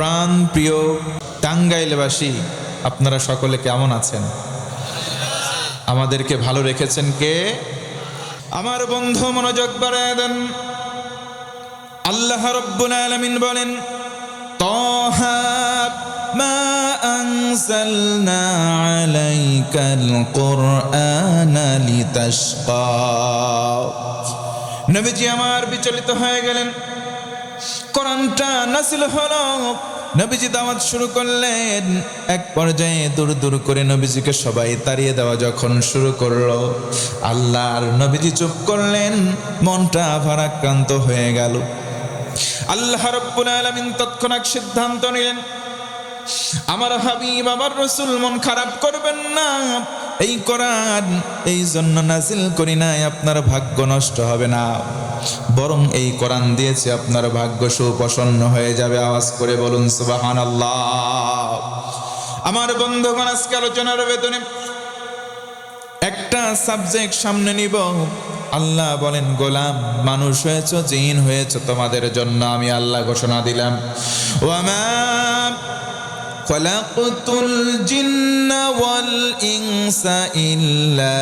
প্রাণ প্রিয় টাঙ্গাইলবাসী, আপনারা সকলে কেমন আছেন? আমাদেরকে ভালো রেখেছেন কে? আমার বন্ধু মনোযোগ বাড়ায় দেন। আল্লাহ রাব্বুল আলামিন বলেন, তাহা মা আনজালনা আলাইকাল কুরআনা লিতাশকা। নবীজি আমার বিচলিত হয়ে গেলেন। কোরআনটা নাযিল হলো, নবীজি দাওয়াত শুরু করলেন। এক পর্যায়ে দূর দূর করে নবীজিকে সবাই তাড়িয়ে দেওয়া যখন শুরু করলো, আল্লাহর নবীজি চুপ করলেন, মনটা ভারাক্রান্ত হয়ে গেল। আল্লাহ রাব্বুল আলামিন তৎক্ষণাৎ সিদ্ধান্ত নিলেন, আমার হাবিব আমার রাসূল মন খারাপ করবেন না, এই কোরআন এই জন্য নাজিল করি নাই আপনার ভাগ্য নষ্ট হবে না, বরং এই কোরআন দিয়েছে আপনার ভাগ্য সুপ্রসন্ন হয়ে যাবে। আওয়াজ করে বলুন সুবহানাল্লাহ। আমার বন্ধুগণ, আজকে আলোচনার ভেতরে একটা সাবজেক্ট সামনে নিব। আল্লাহ বলেন, গোলাম মানুষ হয়েছো জিন হয়েছো, তোমাদের জন্য আমি আল্লাহ ঘোষণা দিলাম, ওয়ামা খালাকতুল জিন্না ওয়াল ইনসা ইল্লা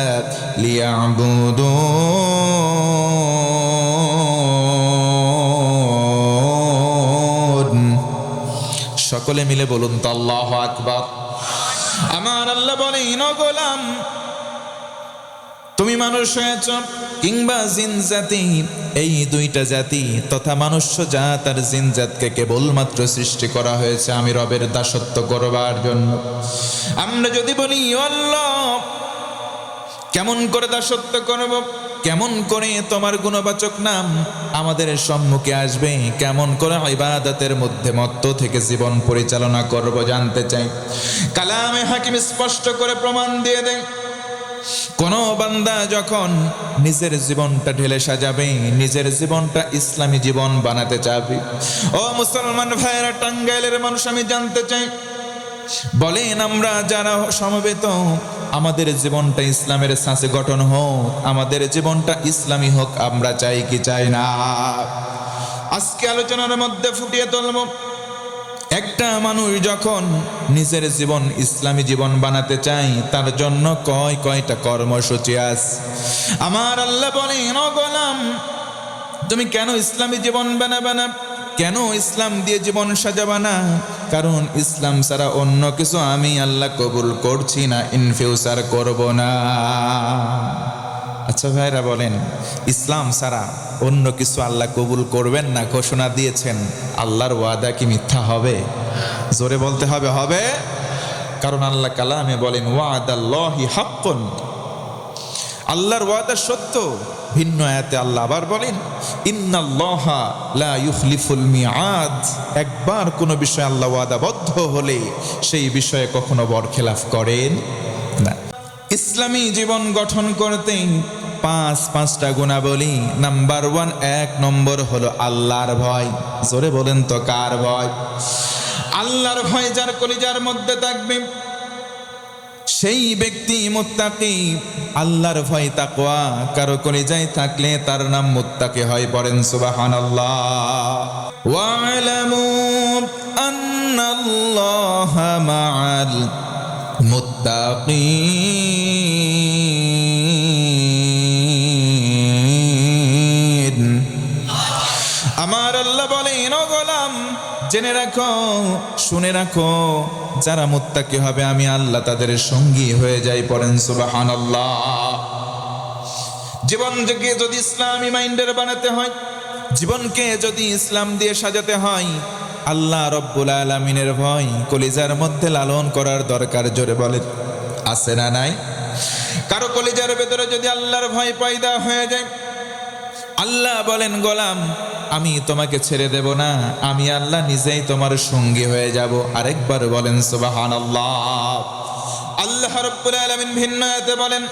লিয়াবুদুন। সকলে মিলে বলুন তো আল্লাহু আকবার। আমার আল্লাহ বলেন, ও গোলাম তুমি মানুষ হয়েছ কিংবা জিন জাতি, এই দুইটা জাতি তথা মনুষ্য জাত আর জিন জাতকে কেবলমাত্র সৃষ্টি করা হয়েছে আমি রবের দাসত্ব করবার জন্য। আমরা যদি বলি আল্লাহ কেমন করে দাসত্ব করব, কেমন করে তোমার গুণবাচক নাম আমাদের সম্মুখে আসবে, কেমন করে ইবাদতের মধ্যে মত্ত থেকে জীবন পরিচালনা করব জানতে চাই। কালামে হাকিম স্পষ্ট করে প্রমাণ দিয়ে দেয়, কোন বান্দা যখন নিজের জীবনটা ঢেলে সাজাবে, নিজের জীবনটা ইসলামী জীবন বানাতে চাবে, ও মুসলমান ভাইয়েরা, টাঙ্গাইলের মানুষ আমি জানতে চাই, বলেন আমরা যারা সমবেত, আমাদের জীবনটা ইসলামের ছাঁচে গঠন হোক, আমাদের জীবনটা ইসলামী হোক, আমরা চাই কি চাই না? আজকে আলোচনার মধ্যে ফুটিয়ে তুলব, একটা মানুষ যখন নিজের জীবন ইসলামী জীবন বানাতে চাই, তার জন্য কয়টা কর্মসূচি আছে। আমার আল্লাহ বলেন, ও গোলাম তুমি কেন ইসলামী জীবন বানাবে না, কেন ইসলাম দিয়ে জীবন সাজাবা না? কারণ ইসলাম ছাড়া অন্য কিছু আমি আল্লাহ কবুল করছি না, ইন ফিউচার করব না। আচ্ছা ভাইরা বলেন, ইসলাম ছাড়া অন্য কিছু আল্লাহ কবুল করবেন না ঘোষণা দিয়েছেন, আল্লাহর ওয়াদা কি মিথ্যা হবে? জোরে বলতে হবে, হবে। কারণ আল্লাহ কালামে বলেন, ওয়াদাল্লাহি হাক্কুন, আল্লাহর ওয়াদা সত্য। ভিন্ন আয়াতে আল্লাহ আবার বলেন, ইন্নাল্লাহা লা ইউখলিফুল মিআদ, একবার কোনো বিষয়ে আল্লাহ ওয়াদাবদ্ধ হলে সেই বিষয়ে কখনো বরখেলাফ করেন না। ইসলামী জীবন গঠন করতে পাঁচটা গুণাবলী। নাম্বার 1, 1 নম্বর হলো আল্লাহর ভয়। জোরে বলেন তো কার ভয়? আল্লাহর ভয় যার কলিজার মধ্যে থাকবে সেই ব্যক্তি মুত্তাকি। আল্লাহর ভয় তাকওয়া কারো কলিজায় থাকলে তার নাম মুত্তাকি হয়। পড়েন সুবহানাল্লাহ। ওয়া'লামু আন্নাল্লাহা মা'আল মুত্তাকিন। আমার আল্লাহ বলেন, ও গোলাম জেনে রাখো, শুনে রাখো, যারা মুত্তাকি হবে আমি আল্লাহ তাদের সঙ্গী হয়ে যাই। পড়েন সুবহানাল্লাহ। জীবনকে যদি ইসলামী মাইন্ডের বানাতে হয়, জীবনকে যদি ইসলাম দিয়ে সাজাতে হয়, আল্লাহ রব্বুল আলামিনের ভয় কলিজার মধ্যে লালন করার দরকার। জোরে বলেন, আছে না নাই? কারো কলিজার ভেতরে যদি আল্লাহর ভয় পয়দা হয়ে যায়, আল্লাহ বলেন, গোলাম আমি তোমাকে ছেড়ে দেব না, আমি আল্লাহ নিজেই তোমার সঙ্গী হয়ে যাব। আরেকবার বলেন সুবহানাল্লাহ। আল্লাহ রাব্বুল আলামিন ভিন্ন আয়াতে বলেন,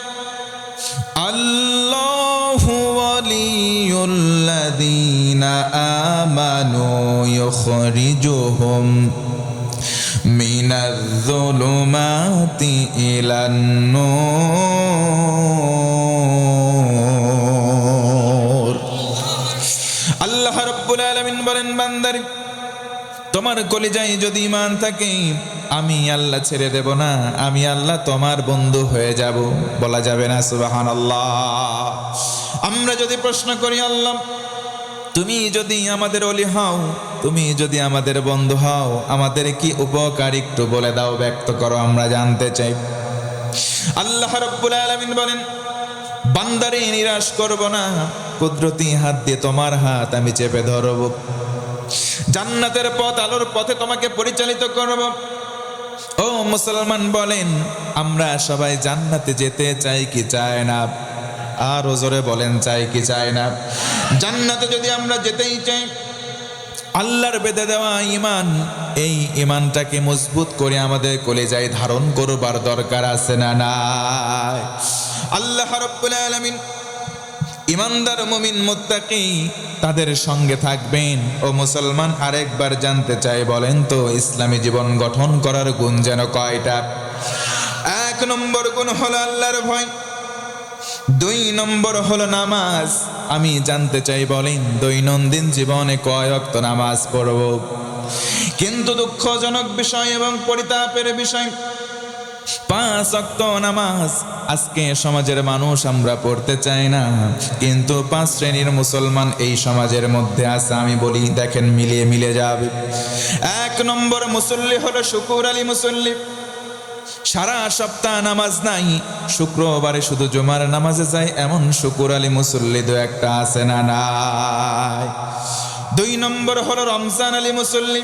আল্লাহু ওয়ালিয়ুল্লাযীনা আমানু ইউখরিজুহুম মিনাজ-যুলুমাতি ইলান-নূর। আল্লাহ রাব্বুল আলামিন বলেন, বান্দারে তোমার কলিজায় যদি ঈমান থাকে, আমি আল্লাহ ছেড়ে দেব না, আমি আল্লাহ তোমার বন্ধু হয়ে যাব। বলা যাবে না সুবহানাল্লাহ? আমরা যদি প্রশ্ন করি, আল্লাহ তুমি যদি আমাদের ওলি হও, তুমি যদি আমাদের বন্ধু হও, আমাদের কি উপকার একটু বলে দাও, ব্যক্ত করো, আমরা জানতে চাই। আল্লাহ রাব্বুল আলামিন বলেন, বান্দারে নিরাশ করব না, কুদরতি হাত দিয়ে তোমার হাত আমি চেপে ধরব, জান্নাতের পথ আলোর পথে তোমাকে পরিচালিত করব। ও মুসলমান বলেন, আমরা সবাই জান্নাতে যেতে চাই কি চাই না? আর জোরে বলেন, চাই কি চাই না? জান্নাতে যদি আমরা যেতেই চাই, আল্লাহর বেঁধে দেওয়া ঈমান, এই ঈমানটাকে মজবুত করে আমাদের কলিজায় ধারণ করবার দরকার আছে না নাই? আল্লাহ রাব্বুল আলামিন ঈমানদার মুমিন মুত্তাকি তাদের সঙ্গে থাকবেন। ও মুসলমান, আরেকবার জানতে চাই, বলেন তো ইসলামী জীবন গঠন করার গুণ যেন কয়টা? 1 নম্বর গুণ হলো আল্লাহর ভয়, 2 নম্বর হলো নামাজ। আমি জানতে চাই, বলেন দৈনন্দিন জীবনে কয় ওয়াক্ত নামাজ পড়ব? কিন্তু দুঃখজনক বিষয় এবং পরিতাপের বিষয়, 5 ওয়াক্ত নামাজ আজকে সমাজের মানুষ আমরা পড়তে চাই না, কিন্তু 5 শ্রেণীর মুসলমান এই সমাজের মধ্যে আছে। আমি বলি, দেখেন মিলে যাবে। 1 নম্বর মুসল্লি হলো শুকুর আলী মুসল্লি, সারা সপ্তাহ নামাজ নাই, শুক্রবারে শুধু জুমার নামাজে যায়, এমন শুকুর আলী মুসল্লি 2-1টা আছে না নাই? 2 নম্বর হলো রমজান আলী মুসল্লি,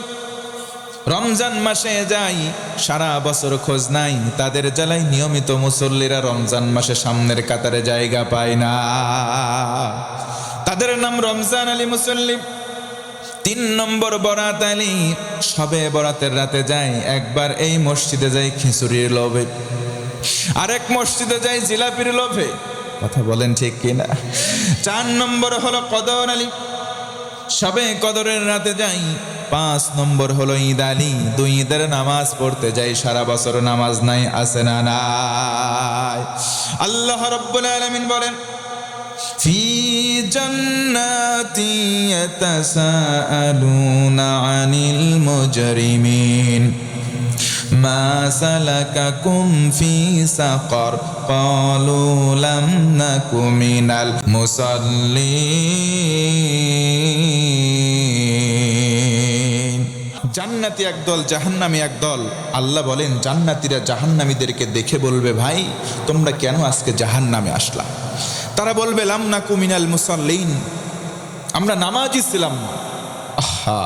রমজান মাসে যাই, সারা বছর খোঁজ নাই, তাদের জ্বালাই নিয়মিত মুসল্লিরা রমজান মাসে সামনের কাতারে জায়গা পায় না, তাদের নাম রমজান আলী মুসল্লি। 3 নম্বর বরাত আলী, সবে বরাতের রাতে যায়, একবার এই মসজিদে যায় খিচুড়ির লোভে, আরেক মসজিদে যায় জিলাপির লোভে। কথা বলেন ঠিক কিনা? 4 নম্বর হলো কদর আলী, সবে কদরের রাতে যাই। 5 নম্বর হলো ঈদ আলী, 2 ঈদের নামাজ পড়তে যাই, সারা বছর নামাজ নাই, আছে না নাই? আল্লাহ রাব্বুল আলামিন বলেন, ফি জান্নাতি ইয়াতাসাআলুনা আনিল মুজরিমিন মা সালাকাকুম ফি সাকার ক্বালু লাম নাকু মিনাল মুসাল্লিন। জান্নাতি একদল, জাহান্নামী একদল। আল্লাহ বলেন, জান্নাতীরা জাহান্নামীদেরকে দেখে বলবে, ভাই তোমরা কেন আজকে জাহান্নামে আসলা? তারা বলবে, লাম নাকু মিনাল মুসাল্লিন, আমরা নামাজই ছিলাম না। আহা,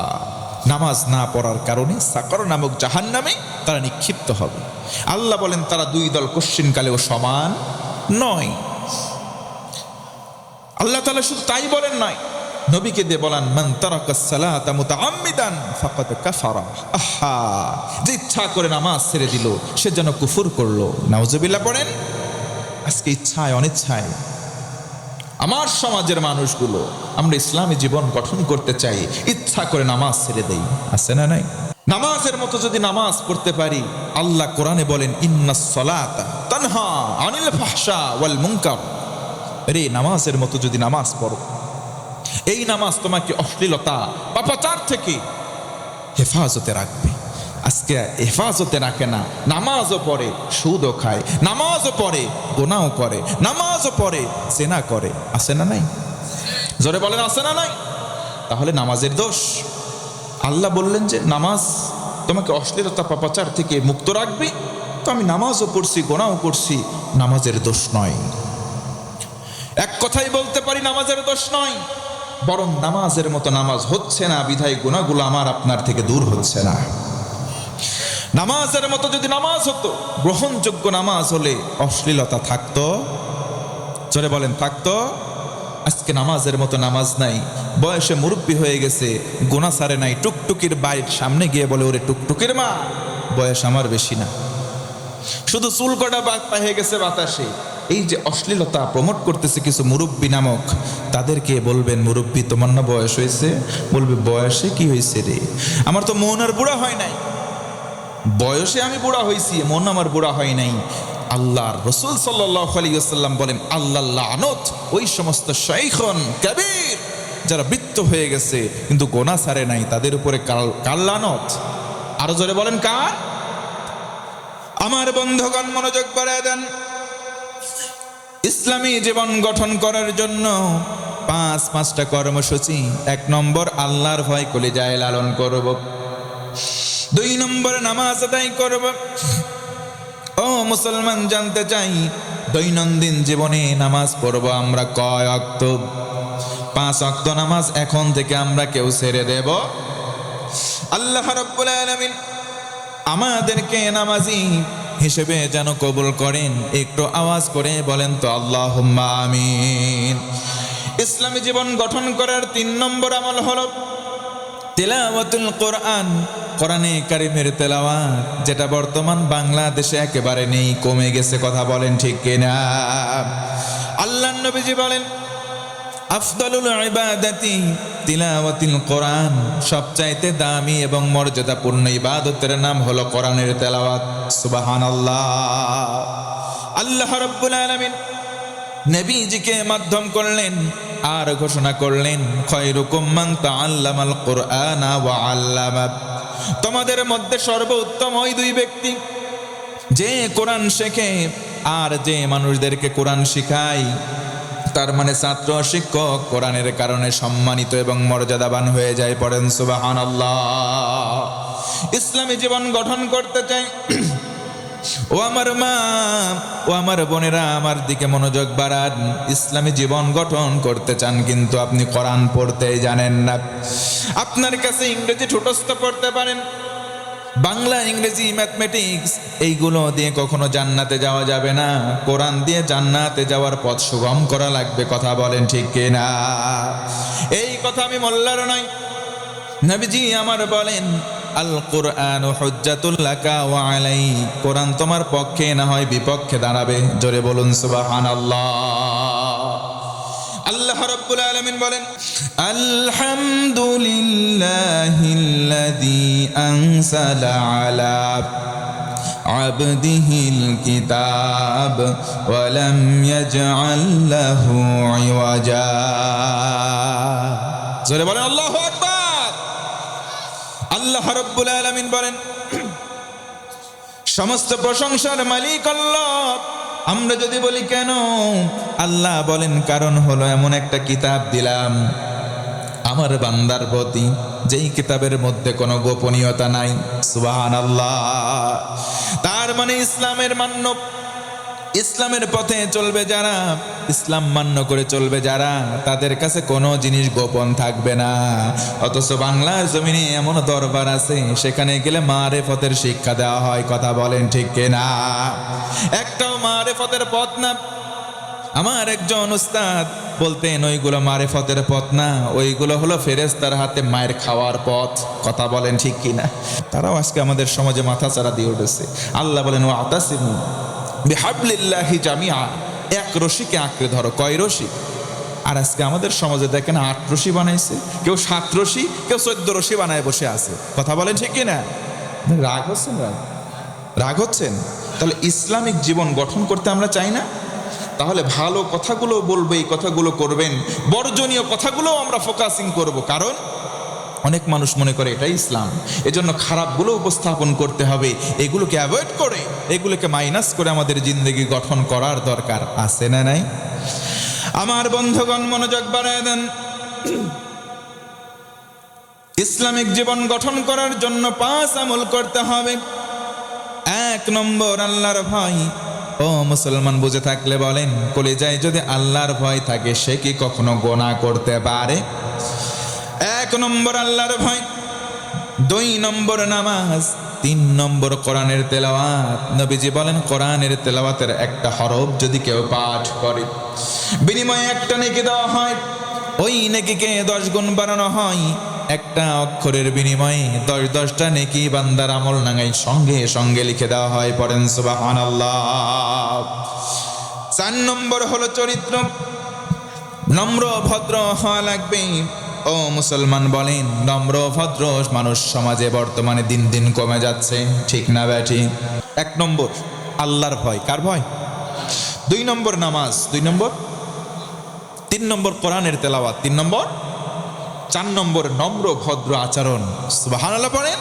নামাজ না পড়ার কারণে সাকর নামক জাহান্নামে তারা নিক্ষিপ্ত হবে। আল্লাহ বলেন, তারা 2 দল কোশ্চিনকালেও সমান নয়। আল্লাহ তাআলা শুধু তাই বলেন নয়, নবীকে দিয়ে বলেন, মান তারাকাস সালাতা মুতাআম্মিদান ফাকাদ কাফারা। আহা, যে ইচ্ছা করে নামাজ ছেড়ে দিল সে যেন কুফর করলো। নাউজুবিল্লাহ পড়েন। আজকে ইচ্ছায় অনিচ্ছায় আমার সমাজের মানুষগুলো, আমরা ইসলামী জীবন গঠন করতে চাই, ইচ্ছা করে নামাজ ছেড়ে দেই, আছে না নাই? নামাজের মতো যদি নামাজ পড়তে পারি, আল্লাহ কোরআনে বলেন, ইন্নাস সালাতা তানহা আনিল ফাহশা ওয়াল মুনকার। রে, নামাজের মতো যদি নামাজ পড়ো, এই নামাজ তোমাকে অশ্লীলতা পাপাচার থেকে হেফাজতে রাখবে। আজকে হেফাজতে রাখে না, নামাজও পড়ে, সুদও খায়, নামাজও পড়ে, গুনাহও করে, নামাজও পড়ে, জেনা করে, আছে না নাই? জোরে বলেন, আছে না নাই? তাহলে নামাজের দোষ? আল্লাহ বললেন যে নামাজ তোমাকে অশ্লীলতা পাপাচার থেকে মুক্ত রাখবে, তো আমি নামাজও পড়ছি, গুনাহও করছি, নামাজের দোষ নয়। এক কথাই বলতে পারি, নামাজের দোষ নয়, বরং নামাজের মতো নামাজ হচ্ছে না, বিধায় গুনাহগুলো আমার আপনার থেকে দূর হচ্ছে না। নামাজের মতো যদি নামাজ হতো, গ্রহণযোগ্য নামাজ হলে অশ্লীলতা থাকতো? জোরে বলেন, থাকতো? আজকে নামাজের মতো নামাজ নাই, বয়সে মুরব্বী হয়ে গেছে, গুনাহ ছাড়ে নাই, টুকটুকির বাড়ির সামনে গিয়ে বলে, ওরে টুকটুকির মা, বয়স আমার বেশি না, শুধু চুল কটা হয়ে গেছে বাতাসে। এই যে অশ্লীলতা প্রমোট করতেছে কিছু মুরব্বী নামক, তাদেরকে বলবেন, মুরব্বী তোমার না বয়স হয়েছে? বলবে, বয়সে কি হয়েছে রে, আমার তো মন আর বুড়া হয় নাই। বয়সে আমি বুড়া হয়েছি, মন আমার বুড়া হয় নাই। আল্লাহর রাসূল সাল্লাল্লাহু আলাইহি ওয়াসাল্লাম বলেন, আল্লাহ লানত ওই সমস্ত শাইখুন কাবীর যারা বৃত্ত হয়ে গেছে কিন্তু গোনা ছাড়ে নাই, তাদের উপরে কার লানত? আরো জোরে বলেন কার? আমার বন্ধুগণ মনোযোগ বাড়ায় দেন। ইসলামী জীবন গঠন করার জন্য পাঁচটা কর্মসূচি। 1 নম্বর, আল্লাহর ভয় কলিজায় লালন করব। 2 নম্বর, নামাজ আদায় করব। ও মুসলমান, জানতে চাই দৈনন্দিন জীবনে নামাজ পড়ব আমরা কয় ওয়াক্ত? 5 ওয়াক্ত নামাজ এখন থেকে আমরা কেউ ছেড়ে দেব? আল্লাহ রাব্বুল আলামিন আমাদেরকে নামাজি হিসেবে যেন কবুল করেন। একটু আওয়াজ করে বলেন তো আল্লাহুম্মা আমিন। ইসলামী জীবন গঠন করার 3 নম্বর আমল হলো তিলাওয়াতুল কোরআন, কোরআনে কারিমের তেলাওয়াত, যেটা বর্তমান বাংলাদেশে একেবারে নেই, কমে গেছে। কথা বলেন ঠিক কিনা? আল্লাহর নবীজি বলেন আফদালুল ইবাদাতি তিলাওয়াতুল কোরআন, সবচাইতে দামি এবং মর্যাদাপূর্ণ ইবাদতের নাম হলো কোরআনের তেলাওয়াত। সুবহানাল্লাহ। আল্লাহ রাব্বুল আলামিন নবীজিকে মাধ্যম করলেন আর ঘোষণা করলেন খায়রুকুম মান তাআল্লামাল কুরআনা ওয়া আল্লামা, তোমাদের মধ্যে সর্বোত্তম ওই 2 ব্যক্তি যে কোরআন শেখে আর যে মানুষদেরকে কোরআন শেখায়। তার মানে ছাত্র শিক্ষক কোরআনের কারণে সম্মানিত এবং মর্যাদাবান হয়ে যায়। পড়েন সুবহানাল্লাহ। ইসলামী জীবন গঠন করতে চাই। ও আমার মা, ও আমার বোনেরা, আমার দিকে মনোযোগ বাড়ান। ইসলামী জীবন গঠন করতে চান কিন্তু আপনি কোরআন পড়তেই জানেন না। আপনার কাছে ইংরেজি ঠোঁটস্থ পড়তে পারেন, বাংলা, ইংরেজি, ম্যাথমেটিক্স, এইগুলো দিয়ে কখনো জান্নাতে যাওয়া যাবে না। কোরআন দিয়ে জান্নাতে যাওয়ার পথ সুগম করা লাগবে। কথা বলেন ঠিক কিনা? এই কথা আমি মোল্লার নয়, নবীজি আমার বলেন আল কুরআন হুজ্জাতুল লাকা ওয়া আলাইক, কোরআন তোমার পক্ষে না হয় বিপক্ষে দাঁড়াবে। জোরে বলুন সুবহানাল্লাহ। আল্লাহ রাব্বুল আলামিন বলেন আলহামদুলিল্লাহিল্লাযী আনসালা আলা আবদিহিল কিতাব ওয়া লাম ইয়াজআল লাহু ইওয়াজা। জোরে বলেন আল্লাহু আকবার। আল্লাহ রাব্বুল আলামিন বলেন সমস্ত প্রশংসার মালিক আল্লাহ। আমরা যদি বলি কেন, আল্লাহ বলেন কারণ হলো এমন একটা কিতাব দিলাম আমার বান্দার প্রতি, যেই কিতাবের মধ্যে কোনো গোপনীয়তা নাই। সুবহানাল্লাহ। তার মানে ইসলামের মান্য, ইসলামের পথে চলবে যারা, ইসলাম মান্য করে চলবে যারা, তাদের কাছে কোনো জিনিস গোপন থাকবে না। অথচ বাংলার জমিনে এমন দরবার আছে সেখানে গেলে মারেফতের শিক্ষা দেওয়া হয়। কথা বলেন ঠিক কিনা? একটাও মারেফতের পথ না। আমার একজন উস্তাদ বলতেন ওইগুলো মারেফতের পথ না, ওইগুলো হলো ফেরেশতার হাতে মায়ের খাওয়ার পথ। কথা বলেন ঠিক কিনা? তারাও আজকে আমাদের সমাজে মাথাচাড়া দিয়ে উঠেছে। আল্লাহ বলেন ওয়াতাসিমু বিহাবলিল্লাহি জামিআ, এক রশিকে আঁকড়ে ধরো। কয় রশি? আর আজকে আমাদের সমাজে দেখেন 8 রশি বানাইছে, কেউ 7 রশি, কেউ 14 রশি বানায় বসে আছে। কথা বলেন ঠিক কিনা? রাগ হচ্ছেন? রাগ হচ্ছেন? তাহলে ইসলামিক জীবন গঠন করতে আমরা চাই না? তাহলে ভালো কথাগুলো বলবে, এই কথাগুলো করবেন, বর্জনীয় কথাগুলো আমরা ফোকাসিং করব। কারণ অনেক মানুষ মনে করে এটাই ইসলাম, এজন্য খারাপগুলো উপস্থাপন করতে হবে। এগুলোকে অ্যাভয়েড করে, এগুলোকে মাইনাস করে আমাদের জিন্দগি গঠন করার দরকার আছে না নাই? আমার বন্ধুগণ মনোযোগ বাড়ায় দেন। ইসলামিক জীবন গঠন করার জন্য 5 আমল করতে হবে। 1 নম্বর আল্লাহর ভয়। ও মুসলমান, বুঝে থাকলে বলেন, কলিজায় যদি আল্লাহর ভয় থাকে সে কি কখনো গুনাহ করতে পারে? 1 নম্বর আল্লাহর ভয়, 2 নম্বর নামাজ, 3 নম্বর কোরআনের তেলাওয়াত। নবীজি বলেন কোরআনের তেলাওয়াতের একটা হরফ যদি কেউ পাঠ করে বিনিময়ে একটা নেকি দেওয়া হয়, ওই নেকিকে 10 গুণ বাড়ানো হয়। একটা অক্ষরের বিনিময়ে 10টা নেকি বান্দার আমল নাগায় সঙ্গে সঙ্গে লিখে দেওয়া হয়। পড়েন সুবহানাল্লাহ। 4 নম্বর হলো চরিত্র, নম্র ভদ্র হওয়া লাগবে। ও মুসলমান বলেন, নম্র ভদ্র মানুষ সমাজে বর্তমানে দিন দিন কমে যাচ্ছে, ঠিক না ব্যাটি? 1 নম্বর আল্লাহর ভয়। কার ভয়? 2 নম্বর নামাজ, 2 নম্বর, 3 নম্বর কোরআনের তেলাওয়াত, 3 নম্বর 4 নম্বর নম্র ভদ্র আচরণ, সুবহানাল্লাহ পড়েন।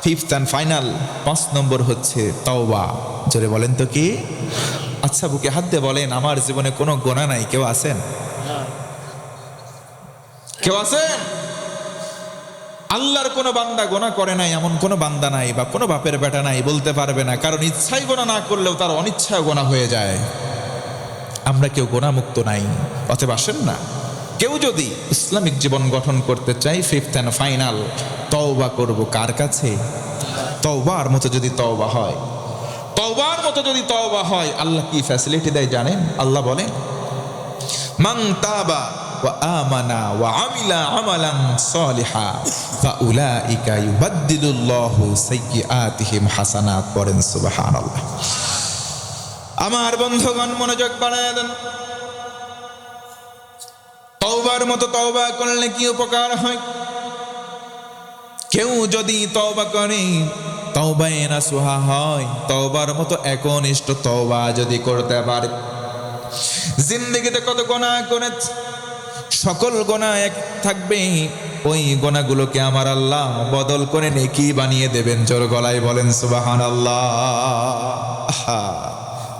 5th and ফাইনাল 5 নম্বর হচ্ছে তওবা। জোরে বলেন তো কি? আচ্ছা বুকে হাত দিয়ে বলেন, আমার জীবনে কোনো গোনা নাই, কেউ আছেন? কেউ আছেন? আল্লাহর কোনো বান্দা গোনা করে নাই এমন কোনো বান্দা নাই, বা কোনো বাপের বেটা নাই বলতে পারবে না, কারণ ইচ্ছাই গোনা না করলেও তার অনিচ্ছায় গোনা হয়ে যায়। আমরা কেউ গোনামুক্ত নাই। অতএব আসেন না, কেউ যদি ইসলামিক জীবন গঠন করতে চাই, 5th and ফাইনাল তওবা করব কার কাছে? তওবার মতো যদি তওবা হয়, তওবার মতো যদি তওবা হয়, আল্লাহ কি ফ্যাসিলিটি দেয় জানেন? আল্লাহ বলেন, মান তাবা ওয়া আমানা ওয়া আমিলা আমালান সালিহা ফাউলাইকা ইউবাদদিলুল্লাহু সাইয়্যাতিহিম হাসানাত। পড়েন সুবহানাল্লাহ। আমার বন্ধুগণ মনোযোগ বাড়ায় দেন। তওবার মতো তওবা করলে কি উপকার হয়? কেউ যদি তওবা করে, তওবায়ে নাসুহা হয়, তওবার মতো একনিষ্ঠ তওবা যদি করতে পারে, জিন্দেগিতে কত গুনাহ করেছে, সকল গুনাহ এক থাকবে, ওই গুনাহগুলোকে আমার আল্লাহ বদল করে নেকি বানিয়ে দেবেন। জোর গলায় বলেন সুবহানাল্লাহ।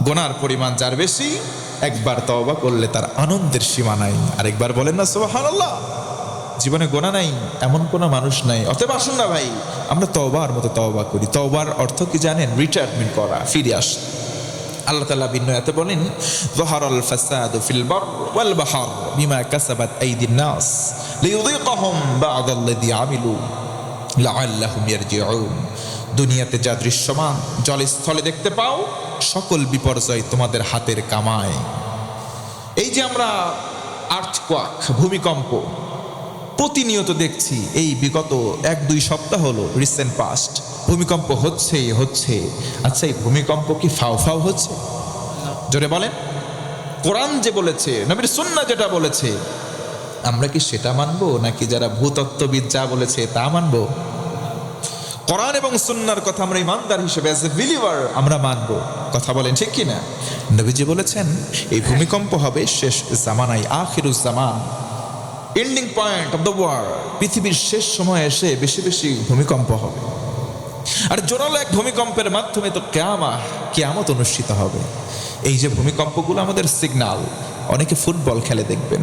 গুনার পরিমাণ যার বেশি, একবার তওবা করলে তার আনন্দের সীমা নাই। আরেকবার বলেন না সুবহানাল্লাহ। জীবনে গোনা নাই এমন কোনো মানুষ নাই। অতএব আসুন না ভাই, আমরা তওবার মতো তওবা করি। তওবার অর্থ কি জানেন? রিটায়ারমেন্ট করা, ফিরে আস। আল্লাহ তাআলা ভিন্ন আয়াতে বলেন, যাহারাল ফাসাদু ফিল বার ওয়াল বাহর বিমা কাসাবাত আইদিন নাস লিয়ুযীকাহুম বা'দাল্লাযী আমিলু লাআল্লাহুম ইয়ারজিউন। দুনিয়াতে যা দৃশ্যমান জলস্থলে দেখতে পাও, সকল বিপর্যয় তোমাদের হাতের কামায়। এই যে আমরা আর্থকোয়াক, ভূমিকম্প প্রতিনিয়ত দেখছি, এই বিগত 1-2 সপ্তাহ হলো, রিসেন্ট পাস্ট, ভূমিকম্প হচ্ছে। আচ্ছা, এই ভূমিকম্প কি ফাও ফাও হচ্ছে? জোরে বলেন। কোরআন যে বলেছে, নবীর সুন্নাহ যেটা বলেছে, আমরা কি সেটা মানবো, নাকি যারা ভূতত্ত্ববিদ যা বলেছে তা মানবো? কোরআন এবং সুন্নাহর কথা আমরা ইমানদার হিসেবে, অ্যাজ এ বিলিভার আমরা মানবো। কথা বলেন ঠিক কিনা? নবীজি বলেছেন এই ভূমিকম্প হবে শেষ জামানায়, আখিরুজ জামান, ending point of the world. পৃথিবীর শেষ সময় এসে বেশি বেশি ভূমিকম্প হবে। আর জোরালো এক ভূমিকম্পের মাধ্যমে তো কিয়ামত অনুষ্ঠিত হবে। এই যে ভূমিকম্পগুলো আমাদের সিগনাল। অনেকে ফুটবল খেলে দেখবেন,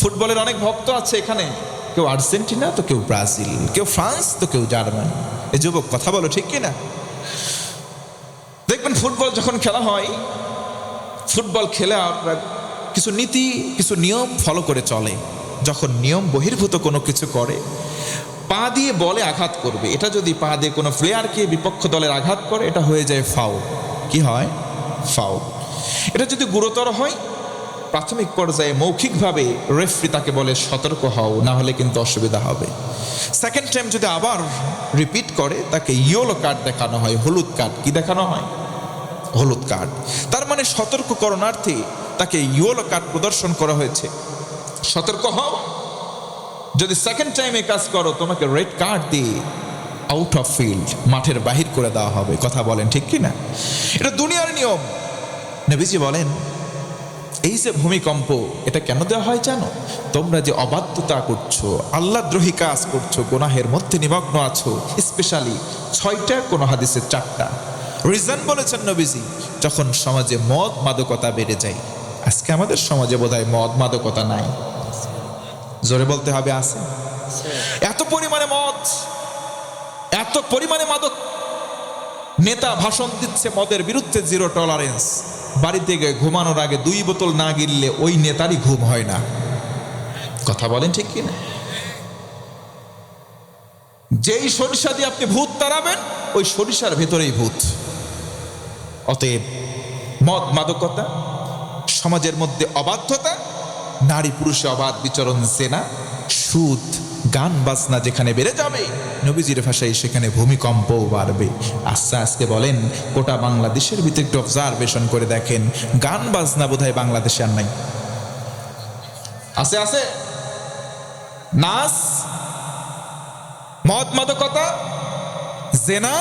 ফুটবলের অনেক ভক্ত আছে এখানে, কেউ আর্জেন্টিনা তো কেউ ব্রাজিল, কেউ ফ্রান্স তো কেউ জার্মানি। এই যুবক কথা বলো ঠিক কিনা? দেখবেন ফুটবল যখন খেলা হয়, ফুটবল খেলে আমরা কিছু নীতি, কিছু নিয়ম ফলো করে চলে। যখন নিয়ম বহির্ভূত কোনো কিছু করে, পা দিয়ে বলে আঘাত করবে, এটা যদি পা দিয়ে কোনো প্লেয়ারকে বিপক্ষ দলের আঘাত করে, এটা হয়ে যায় ফাউল। কি হয়? ফাউল। এটা যদি গুরুতর হয়, প্রাথমিক পর্যায়ে মৌখিকভাবে রেফারি তাকে বলে সতর্ক হও, না হলে কিন্তু অসুবিধা হবে। সেকেন্ড টাইম যদি আবার রিপিট করে, তাকে ইয়েলো কার্ড দেখানো হয়, হলুদ কার্ড। কি দেখানো হয়? হলুদ কার্ড। তার মানে সতর্ক করণার্থে তাকে ইয়েলো কার্ড প্রদর্শন করা হয়েছে, সতর্ক হও। যদি সেকেন্ড টাইমে কাজ করো, তোমাকে রেড কার্ড দিয়ে আউট অফ ফিল্ড, মাঠের বাহির করে দেওয়া হবে। কথা বলেন ঠিক কিনা? এটা দুনিয়ার নিয়ম। নবীজি বলেন, এই যে ভূমিকম্প, এটা কেন দেওয়া হয় জানো? তোমরা যে অবাধ্যতা করছো, আল্লাহদ্রোহী কাজ করছো, গুনাহের মধ্যে নিমগ্ন আছো। স্পেশালি 6টা, কোন হাদিসে 4টা রিজন বলেছেন নবীজি। যখন সমাজে মদ মাদকতা বেড়ে যায়, আজকে আমাদের সমাজে বোধহয় মদ মাদকতা নাই, জোরে বলতে হবে আছে। এত পরিমাণে মদ, এত পরিমাণে মাদক, নেতা ভাষণ দিচ্ছে মদের বিরুদ্ধে, 0 টলারেন্স। বাড়িতে গিয়ে ঘুমানোর আগে 2 বোতল না গিললে ওই নেতারই ঘুম হয় না। কথা বলেন ঠিক কিনা? যেই সরিষা দিয়ে আপনি ভূত তাড়াবেন, ওই সরিষার ভেতরেই ভূত। অতএব মদ মাদকতা, সমাজের মধ্যে অবাধ্যতা, নারী পুরুষে অবাধ বিচরণ, জেনা, সুদ, গান বাজনা যেখানে বেড়ে যাবে, নবীজির ভাষায় সেখানে ভূমিকম্পও বাড়বে। আজকে বলেন, গোটা বাংলাদেশের ভিতরে একটু অবজারভেশন করে দেখেন, গান বাজনা বোধহয় বাংলাদেশে আর নাই। আছে? নাচ, মদ মাদকতা, জেনা,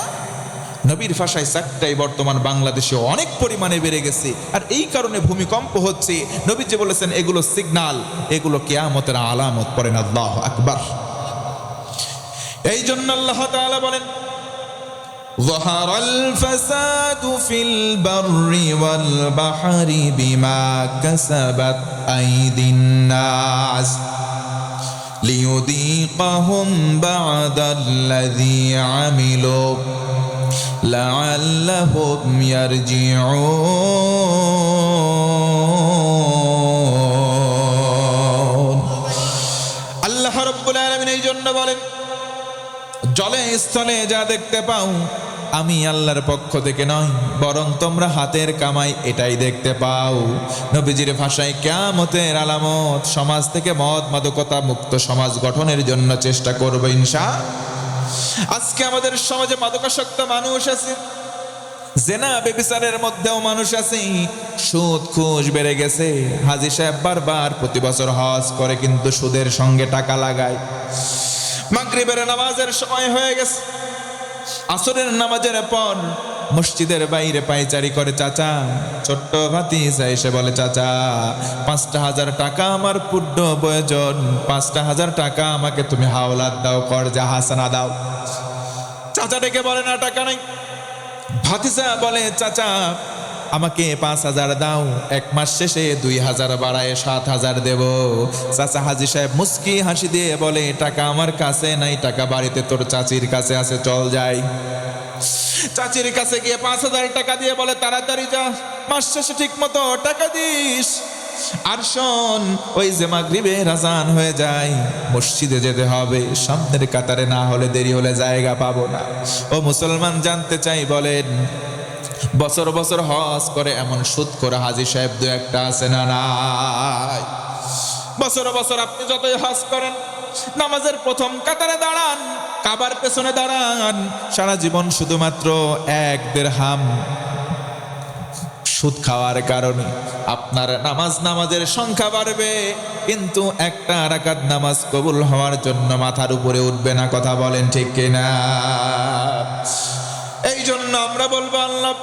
নবীর ভাষায় চাকটাই বর্তমান বাংলাদেশে অনেক পরিমাণে বেড়ে গেছে, আর এই কারণে ভূমিকম্প হচ্ছে। নবী যে বলেছেন এগুলো সিগনাল, এগুলো কিয়ামতের আলামত। পড়েন আল্লাহু আকবার। এই জন্য আল্লাহ তাআলা বলেন, ظهر الفساد في البر والبحر بما كسبت أيدي الناس ليذيقهم بعد الذي عملوا لعلهم يرجعون। আল্লাহ রাব্বুল আলামিন এই জন্য বলেন, জলে স্থলে যা দেখতে পাও আমি আল্লাহর পক্ষ থেকে নয়, বরং তোমরা হাতের কামাই এটাই দেখতে পাও। নবীজির ভাষায় কিয়ামতের আলামত, সমাজ থেকে মদ মাদকতা মুক্ত সমাজ গঠনের জন্য চেষ্টা করব ইনশাআল্লাহ। আজকে আমাদের সমাজে মাদকাসক্ত মানুষ আছে, জেনা বেবিচারের মধ্যেও মানুষ আছে, সুদ ঘুষ বেড়ে গেছে। হাজী সাহেব বারবার প্রতি বছর হজ করে, কিন্তু সুদের সঙ্গে টাকা লাগায়। মাগরিবের নামাজের সময় হয়ে গেছে, আসরের নামাজের পর মসজিদের বাইরে পায়চারি করে। চাচা, ছোট্ট ভাতিজা এসে বলে, চাচা 5,000 টাকা আমার পূর্ণ প্রয়োজন, 5,000 টাকা আমাকে তুমি হাওলাত দাও, কর্জা হাসানা দাও। চাচা ডেকে বলে, না টাকা নাই। ভাতিজা বলে, চাচা আমাকে 5,000 দাও, 1 মাস শেষে 2,000 বাড়ায় 7,000 দেব। চাচা হাজী সাহেব মুস্কি হাসি দিয়ে বলে, টাকা আমার কাছে নাই, টাকা বাড়িতে তোর চাচির কাছে আছে, চল যাই। চাচির কাছে গিয়ে 5,000 টাকা দিয়ে বলে, তাড়াতাড়ি যা, মাস শেষে ঠিক মতো টাকা দিস। আর শোন, ওই যে মাগরিবের আযান হয়ে যায়, মসজিদে যেতে হবে, সামনের কাতারে, না হলে দেরি হলে জায়গা পাবো না। ও মুসলমান, জানতে চাই, বলেন বছর বছর হজ করে এমন সুদ করে হাজী সাহেব 2-1টা আছে না নাই? বছর বছর আপনি যতই হজ করেন, নামাজের প্রথম কাতারে দাঁড়ান, কাবার পেছনে দাঁড়ান, সারা জীবন শুধুমাত্র 1 দিরহাম সুদ খাওয়ার কারণে আপনার নামাজের সংখ্যা বাড়বে, কিন্তু একটা রাকাত নামাজ কবুল হওয়ার জন্য মাথার উপরে উঠবে না। কথা বলেন ঠিক কিনা? এই জন্য আমরা বলবো, আল্লাহ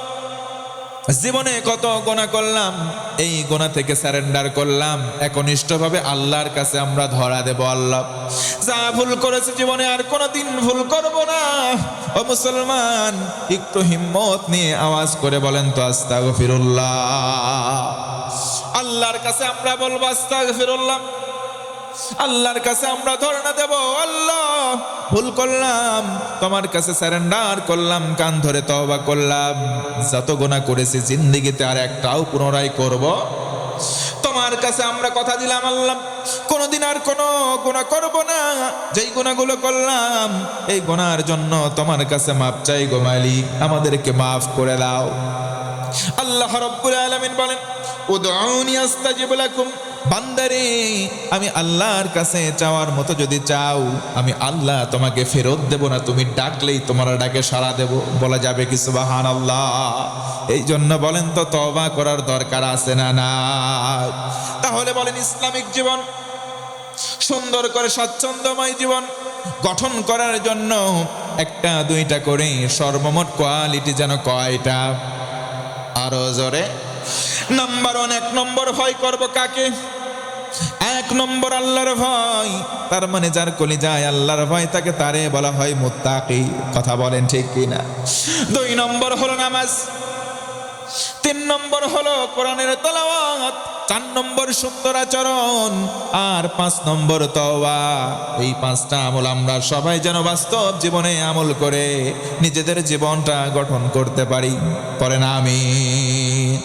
জীবনে কত গুনাহ করলাম, এই গুনাহ থেকে সারেন্ডার করলাম, একনিষ্ঠভাবে আল্লাহর কাছে আমরা ধরা দেব। আল্লাহ যা ভুল করেছে জীবনে আর কোনোদিন ভুল করব না। ও মুসলমান, একটু হিম্মত নিয়ে আওয়াজ করে বলেন তো আস্তাগফিরুল্লাহ। আল্লাহর কাছে আমরা বলবো আস্তাগফিরুল্লাহ। আল্লাহর কাছে আমরা ধরনা দেব, আল্লাহ ভুল করলাম, তোমার কাছে সারেন্ডার করলাম, কান ধরে তওবা করলাম, যত গুনাহ করেছি জিন্দেগিতে আর একটাও পুনরায় করব। তোমার কাছে আমরা কথা দিলাম, আল্লাহ কোনোদিন আর কোনো গুনাহ করব না। যেই গুনাহগুলো করলাম, এই গুনার জন্য তোমার কাছে মাপ চাই গো মালিক, আমাদেরকে মাফ করে দাও। আল্লাহ রাব্বুল আলামিন বলেন, উদউনি আস্তাজিব লাকুম। বান্দারে, আমি আল্লাহর কাছে চাওয়ার মতো যদি চাও, আমি আল্লাহ তোমাকে ফেরত দেব না, তুমি ডাকলেই তোমার ডাকে সাড়া দেব। বলা যাবে কি সুবহানাল্লাহ? এই জন্য বলেন তো, তওবা করার দরকার আছে না না? তাহলে বলেন, ইসলামিক জীবন সুন্দর করে স্বাচ্ছন্দ্যময় জীবন গঠন করার জন্য 1-2টা করে সর্বমোট কোয়ালিটি যেন কয়টা? আরো জোরে। নাম্বার 1, 1 নম্বর ভয় করব কাকে? 1 নম্বর আল্লাহর ভয়। তার মানে যার কলিজায় আল্লাহর ভয় থাকে তারে বলা হয় মুত্তাকি। কথা বলেন ঠিক কিনা? 2 নম্বর হলো নামাজ, 3 নম্বর হলো কোরআনের তেলাওয়াত, 4 নম্বর সুন্দর আচরণ, আর 5 নম্বর তওবা। এই 5টা আমল আমরা সবাই যেন বাস্তব জীবনে আমল করে নিজেদের জীবনটা গঠন করতে পারি। পড়েন আমিন।